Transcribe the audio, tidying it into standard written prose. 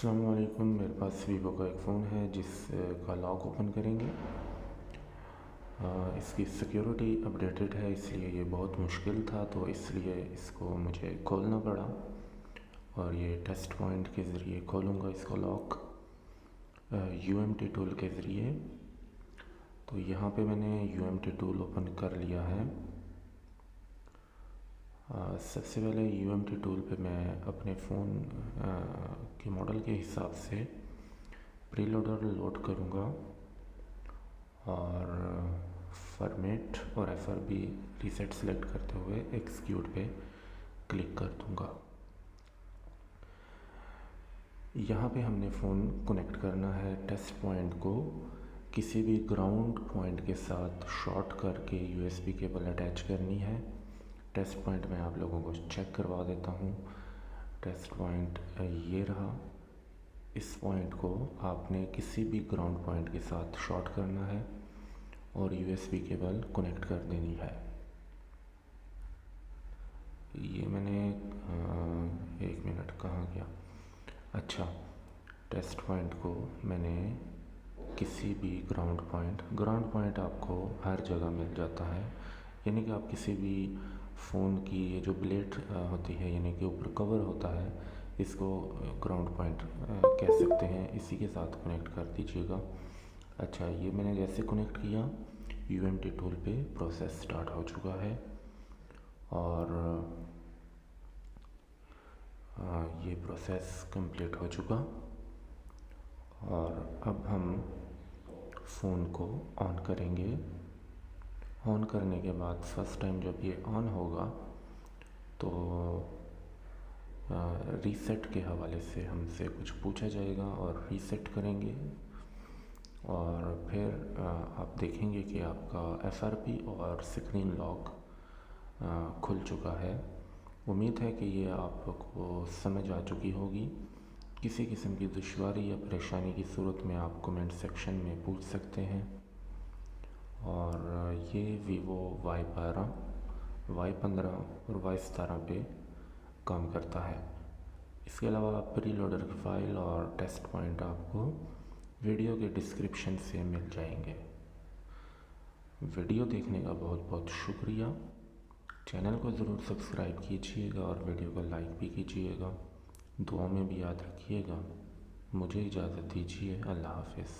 अस्सलाम वालेकुम। मेरे पास वीवो का एक फ़ोन है जिसका लॉक ओपन करेंगे। इसकी सिक्योरिटी अपडेटेड है, इसलिए ये बहुत मुश्किल था, तो इसलिए इसको मुझे खोलना पड़ा और ये टेस्ट पॉइंट के ज़रिए खोलूँगा इसको लॉक यूएमटी टूल के ज़रिए। तो यहाँ पे मैंने यूएमटी टूल ओपन कर लिया है। सबसे पहले यूएमटी टूल पे मैं अपने फ़ोन के मॉडल के हिसाब से प्रीलोडर लोड करूँगा और फॉर्मेट और एफआरबी रीसेट सेलेक्ट करते हुए एक्सिक्यूट पे क्लिक कर दूँगा। यहाँ पे हमने फ़ोन कनेक्ट करना है टेस्ट पॉइंट को किसी भी ग्राउंड पॉइंट के साथ शॉर्ट करके यूएसबी केबल अटैच करनी है। टेस्ट पॉइंट मैं आप लोगों को चेक करवा देता हूँ। टेस्ट पॉइंट ये रहा। इस पॉइंट को आपने किसी भी ग्राउंड पॉइंट के साथ शॉर्ट करना है और यूएसबी केबल कनेक्ट कर देनी है। ये मैंने एक मिनट कहाँ गया, अच्छा, टेस्ट पॉइंट को मैंने किसी भी ग्राउंड पॉइंट आपको हर जगह मिल जाता है, यानी कि आप किसी भी फ़ोन की ये जो प्लेट होती है, यानी कि ऊपर कवर होता है, इसको ग्राउंड पॉइंट कह सकते हैं, इसी के साथ कनेक्ट कर दीजिएगा। अच्छा, ये मैंने जैसे कनेक्ट किया यूएमटी टूल पे प्रोसेस स्टार्ट हो चुका है और ये प्रोसेस कंप्लीट हो चुका। और अब हम फ़ोन को ऑन करेंगे। ऑन करने के बाद फर्स्ट टाइम जब ये ऑन होगा तो रीसेट के हवाले से हमसे कुछ पूछा जाएगा और रीसेट करेंगे और फिर आप देखेंगे कि आपका एफआरपी और स्क्रीन लॉक खुल चुका है। उम्मीद है कि ये आपको समझ आ चुकी होगी। किसी किस्म की दुश्वारी या परेशानी की सूरत में आप कमेंट सेक्शन में पूछ सकते हैं। और ये वीवो Y12, Y15 और Y17 पे काम करता है। इसके अलावा प्री लोडर की फ़ाइल और टेस्ट पॉइंट आपको वीडियो के डिस्क्रिप्शन से मिल जाएंगे। वीडियो देखने का बहुत बहुत शुक्रिया। चैनल को ज़रूर सब्सक्राइब कीजिएगा और वीडियो को लाइक भी कीजिएगा। दुआ में भी याद रखिएगा। मुझे इजाज़त दीजिए। अल्लाह हाफ़िज़।